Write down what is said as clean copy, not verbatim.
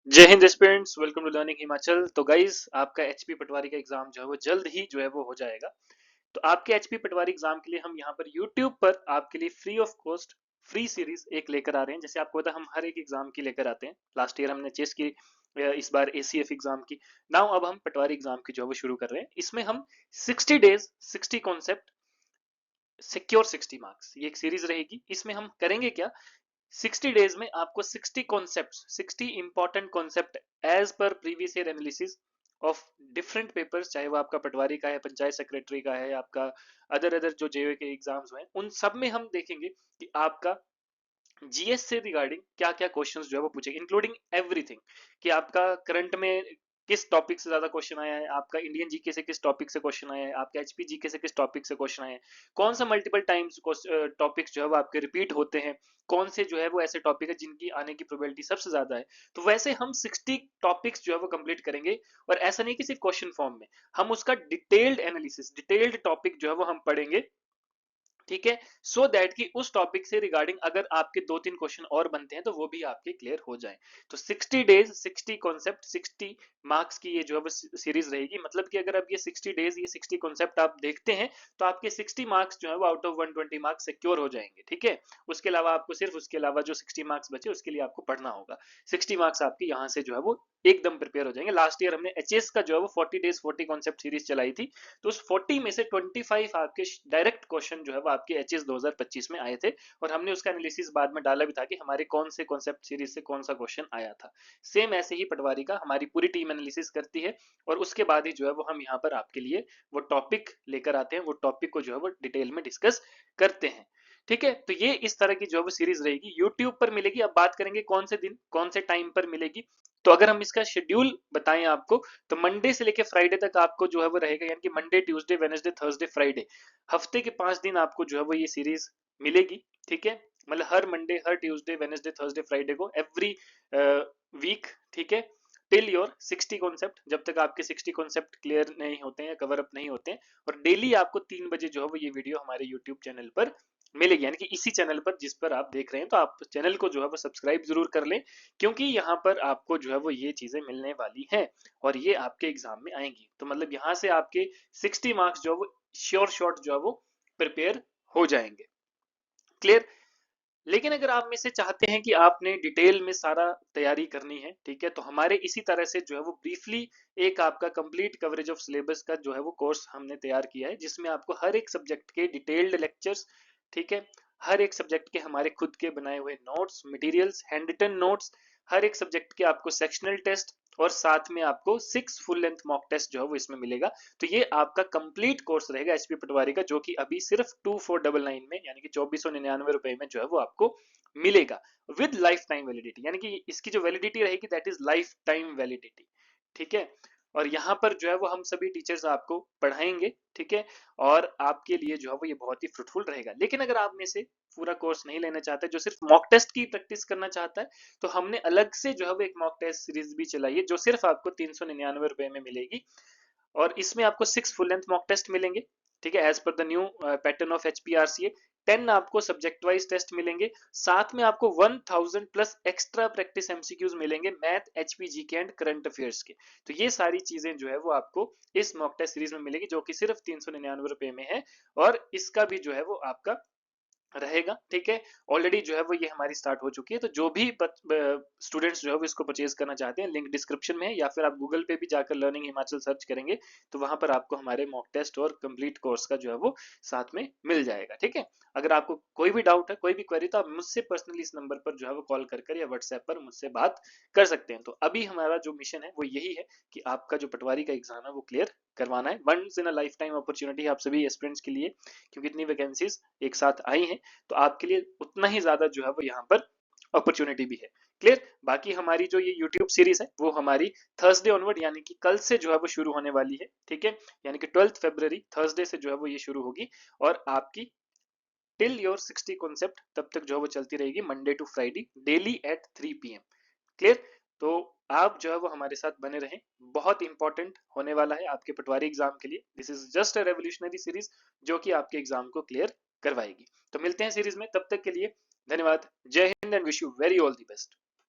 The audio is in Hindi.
जय हिंद aspirants, welcome to learning Himachal. तो गाइज, आपका एचपी पटवारी का एग्जाम जो है वो जल्द ही जो है वो हो जाएगा। तो आपके एचपी पटवारी एग्जाम के लिए हम यहाँ पर यूट्यूब पर आपके लिए free of cost free series एक लेकर आ रहे हैं। जैसे आपको पता है, हम हर एक एग्जाम की लेकर आते हैं। लास्ट ईयर हमने चेस की, इस बार एसीएफ एग्जाम की। नाउ अब हम पटवारी एग्जाम की जो है वो शुरू कर रहे हैं। इसमें हम 60 डेज 60 कॉन्सेप्ट सिक्योर 60 मार्क्स, ये एक सीरीज रहेगी। इसमें हम करेंगे क्या, 60 डेज में आपको 60 कॉन्सेप्ट, 60 इंपॉर्टेंट कॉन्सेप्ट एज पर previous year analysis of different papers, चाहे वो आपका पटवारी का है, पंचायत सेक्रेटरी का है, आपका अदर अदर जो जेए के एग्जाम्स हैं, उन सब में हम देखेंगे कि आपका जीएस से रिगार्डिंग क्या क्या क्वेश्चंस जो है वो पूछेंगे, इंक्लूडिंग एवरीथिंग, कि आपका करंट में किस टॉपिक से ज्यादा क्वेश्चन आया है, आपका इंडियन जीके से किस टॉपिक से क्वेश्चन आया है, आपका एचपी जीके से किस टॉपिक से क्वेश्चन आया है, कौन सा मल्टीपल टाइम्स टॉपिक्स जो है वो आपके रिपीट होते हैं, कौन से जो है वो ऐसे टॉपिक है जिनकी आने की प्रोबेबिलिटी सबसे ज्यादा है। तो वैसे हम 60 टॉपिक्स जो है वो कंप्लीट करेंगे। और ऐसा नहीं कि सिर्फ क्वेश्चन फॉर्म में, हम उसका डिटेल्ड एनालिसिस, डिटेल्ड टॉपिक जो है वो हम पढ़ेंगे। ठीक है, सो दैट कि उस टॉपिक से रिगार्डिंग अगर आपके 2-3 क्वेश्चन और बनते हैं तो वो भी आपके क्लियर हो जाए। तो 60 डेज 60 कॉन्सेप्ट 60 मार्क्स की ये जो है सीरीज रहेगी। मतलब कि अगर आप ये 60 डेज ये 60 कॉन्सेप्ट आप देखते हैं तो आपके 60 मार्क्स जो है वो आउट ऑफ 120 मार्क्स सिक्योर हो जाएंगे। ठीक है, उसके अलावा आपको सिर्फ उसके अलावा जो 60 मार्क्स बचे उसके लिए आपको पढ़ना होगा। 60 मार्क्स आपके यहाँ से जो है वो एकदम प्रिपेयर हो जाएंगे। लास्ट ईयर हमने एचएस का जो है वो 40 डेज 40 कॉन्सेप्ट सीरीज चलाई थी। तो उस 40 में से 25 आपके डायरेक्ट क्वेश्चन जो है वो आपके एचएस 2025 में आए थे। और हमने उसका एनालिसिस बाद में डाला भी था कि हमारे कौन से कॉन्सेप्ट सीरीज से कौन सा क्वेश्चन आया था। सेम ऐसे ही पटवारी का हमारी पूरी टीम एनालिसिस करती है। और उसके बाद ही जो है वो हम यहाँ पर आपके लिए वो टॉपिक लेकर आते हैं, वो टॉपिक को जो है वो डिटेल में डिस्कस करते हैं। ठीक है, तो ये इस तरह की जो है सीरीज रहेगी, यूट्यूब पर मिलेगी। अब बात करेंगे कौन से दिन कौन से टाइम पर मिलेगी। तो अगर हम इसका शेड्यूल बताएं आपको, तो मंडे से लेके फ्राइडे तक आपको जो है वो रहेगा, यानी कि Monday Tuesday Wednesday Thursday Friday, हफ्ते के 5 दिन आपको जो है वो ये सीरीज मिलेगी। ठीक है, मतलब हर मंडे हर ट्यूसडे वेडनेसडे थर्सडे फ्राइडे को एवरी वीक। ठीक है, टिल योर 60 कॉन्सेप्ट, जब तक आपके 60 कॉन्सेप्ट क्लियर नहीं होते हैं, कवर अप नहीं होते हैं। और डेली आपको 3 बजे जो है वो ये वीडियो हमारे यूट्यूब चैनल पर मिलेगी, यानी कि इसी चैनल पर जिस पर आप देख रहे हैं। तो आप चैनल को जो है वो सब्सक्राइब जरूर कर लें, क्योंकि यहाँ पर आपको जो है वो ये चीजें मिलने वाली हैं और ये आपके एग्जाम में आएंगी। तो मतलब यहाँ से आपके 60 मार्क्स जो है वो श्योर शॉट जो है वो प्रिपेयर हो जाएंगे। क्लियर। लेकिन अगर आप में से चाहते हैं कि आपने डिटेल में सारा तैयारी करनी है, ठीक है, तो हमारे इसी तरह से जो है वो ब्रीफली एक आपका कंप्लीट कवरेज ऑफ सिलेबस का जो है वो कोर्स हमने तैयार किया है, जिसमें आपको हर एक सब्जेक्ट के डिटेल्ड लेक्चर्स, ठीक है, हर एक सब्जेक्ट के हमारे खुद के बनाए हुए notes, materials, handwritten notes, हर एक सब्जेक्ट के आपको सेक्शनल टेस्ट, और साथ में आपको 6 फुल लेंथ मॉक टेस्ट जो है वो इसमें मिलेगा। तो ये आपका कंप्लीट कोर्स रहेगा एचपी पटवारी का, जो कि अभी सिर्फ 2499 में, यानी कि 2499 रुपए में जो है वो आपको मिलेगा, विद लाइफ टाइम वैलिडिटी। यानी कि इसकी जो वैलिडिटी रहेगी that is life time validity. ठीक है, और यहाँ पर जो है वो हम सभी टीचर्स आपको पढ़ाएंगे। ठीक है, और आपके लिए जो है वो ये बहुत ही फ्रूटफुल रहेगा। लेकिन अगर आप में से पूरा कोर्स नहीं लेना चाहते, जो सिर्फ मॉक टेस्ट की प्रैक्टिस करना चाहता है, तो हमने अलग से जो है वो एक मॉक टेस्ट सीरीज भी चलाई है, जो सिर्फ आपको 399 रुपए में मिलेगी। और इसमें आपको 6 फुल लेंथ मॉक टेस्ट मिलेंगे। ठीक है, as per the new pattern of HPRCA. 10 आपको सब्जेक्ट वाइज टेस्ट मिलेंगे, साथ में आपको 1000 प्लस एक्स्ट्रा प्रैक्टिस एमसीक्यूज मिलेंगे, मैथ, एचपीजी के एंड करंट अफेयर्स के। तो ये सारी चीजें जो है वो आपको इस मॉक टेस्ट सीरीज में मिलेगी, जो कि सिर्फ 399 रुपए में है। और इसका भी जो है वो आपका रहेगा। ठीक है, ऑलरेडी जो है वो ये हमारी स्टार्ट हो चुकी है। तो जो भी स्टूडेंट्स जो है वो इसको परचेज करना चाहते हैं, लिंक डिस्क्रिप्शन में है, या फिर आप गूगल पे भी जाकर लर्निंग हिमाचल सर्च करेंगे तो वहां पर आपको हमारे मॉक टेस्ट और कंप्लीट कोर्स का जो है वो साथ में मिल जाएगा। ठीक है, अगर आपको कोई भी डाउट है, कोई भी क्वेरी, तो आप मुझसे पर्सनली इस नंबर पर जो है वो कॉल कर या व्हाट्सएप पर मुझसे बात कर सकते हैं। तो अभी हमारा जो मिशन है वो यही है कि आपका जो पटवारी का एग्जाम है वो क्लियर करवाना है। Once in a lifetime opportunity आप सभी एस्पिरेंट्स के लिए, क्योंकि इतनी वैकेंसीज एक साथ आई हैं, तो आपके लिए उतना ही ज्यादा जो है वो यहाँ पर अपॉर्चुनिटी भी है। क्लियर। बाकी हमारी जो ये यूट्यूब सीरीज है वो हमारी थर्सडे ऑनवर्ड, यानी कि कल से जो है वो शुरू होने वाली है। ठीक है, यानी कि 12 फरवरी थर्सडे से जो है वो ये शुरू होगी, और आपकी टिल योर 60 कॉन्सेप्ट तब तक जो है वो चलती रहेगी, Monday to Friday daily at 3 PM। Clear. तो आप जो है वो हमारे साथ बने रहें, बहुत इंपॉर्टेंट होने वाला है आपके पटवारी एग्जाम के लिए। This is just a revolutionary series जो कि आपके एग्जाम को क्लियर करवाएगी। तो मिलते हैं सीरीज में, तब तक के लिए धन्यवाद। जय Hind and wish you very all the best.